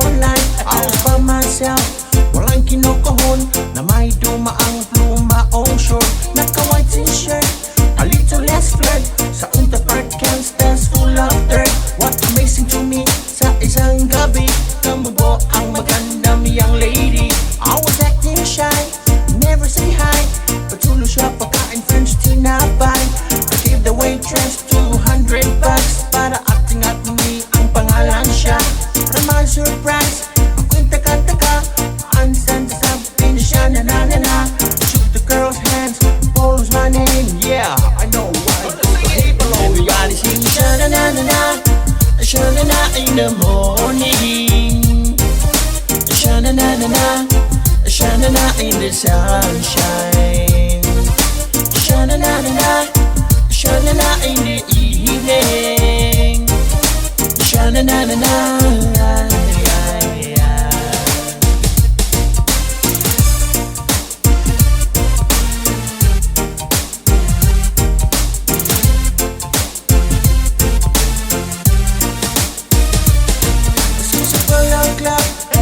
online. I was by myself, walang kinukuhon na may dumaang plumaong short. Naka-white t-shirt, a little less flirt. Sa unta park campus full of dirt. What amazing to me, sa isang gabi kamubo ang magandang young lady. I was acting shy, never say hi. Patuloy siya pagkain French tinapay. I gave the waitress $200 para acting at me ang pangalan siya. Para my surprise, ako'y taka-taka. Ansan sabi na siya na na na na. Shook the girl's hands, follows my name. Yeah, I know why I go hey below. Everybody sing sha-na-na-na-na, sha-na-na in the morning. Sha-na-na-na-na, sha-na-na in the sunshine. Sha-na-na-na-na, sha-na-na in the evening. Sha-na-na-na-na.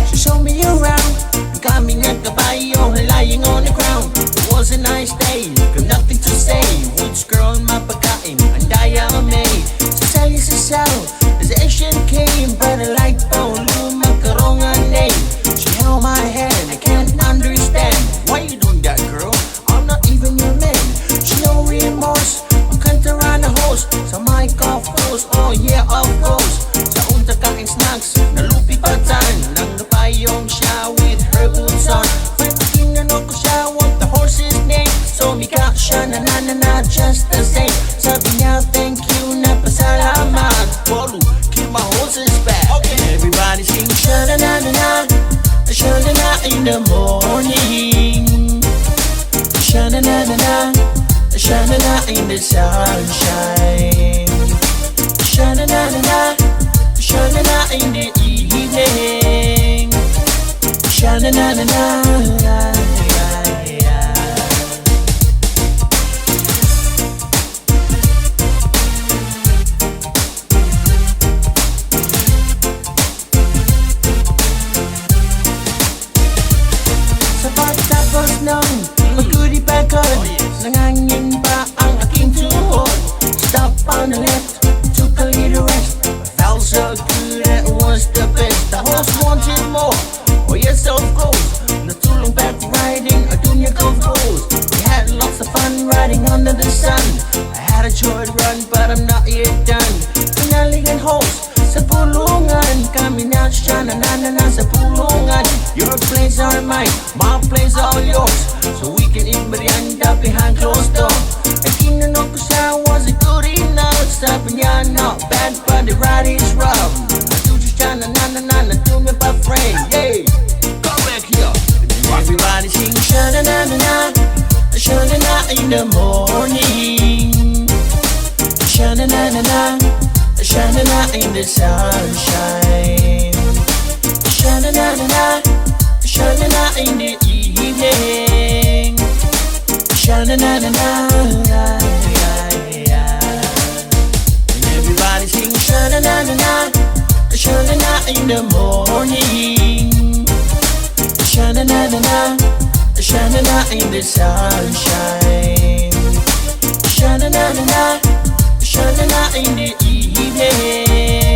She showed me around, coming at the bayou, lying on the ground. It was a nice day, got nothing to say. Woods girl, mapakain, ang daya may. Sasali sa sound, as Asian came, but I like bone, lumagkarong a name. She held my hand, I can't understand. Why you doing that, girl? I'm not even your man. She no remorse, ang kanta around the host. Sa mic of course, oh yeah of course. Sa unta kain snacks, nalupi patan. Nangapayong siya with her boots on. When kinanong ko siya, what the horse's name? So mika siya na na na na just the same. Sabi niya thank you na pasalamat. Bolu, keep my horses back. Okay. Everybody sing sha na na na na, sha na na in the morning. Sha na na na na, sha na na in the sunshine. Sha na na na na, sha na na in the evening. Sha na na na na. Sa pagtapos ng magkudi pagod, nangangin pa ang aking tuhod. Stop on the left, took a little rest. Felt so good, it was the best. The horse wanted more, oh yes of course. Natulong back riding, a dunya golf course. We had lots of fun riding under the sun. I had a short run, but I'm not yet done. Pinaligan horse sa pulungan, kami na siya na na na na sa pulungan. Your place are mine, my place all yours. So we can eat merienda behind closed door. Ay kinanong ko siya, was it good enough? Sabi niya not bad, but the ride is rough. Natuto siya na na na na, natuto pa friend. Yeah, come back here. Everybody sing sha na na na na, sha na na in the morning. Sha na na na na, sha na na in the sunshine. Sha na na na na, sha na na in the evening. Sha na na na na. And everybody sing sha na na na na, sha na na in the morning. Sha na na na na, sha na na in the sunshine. Sha na na na na, sha na na in the evening.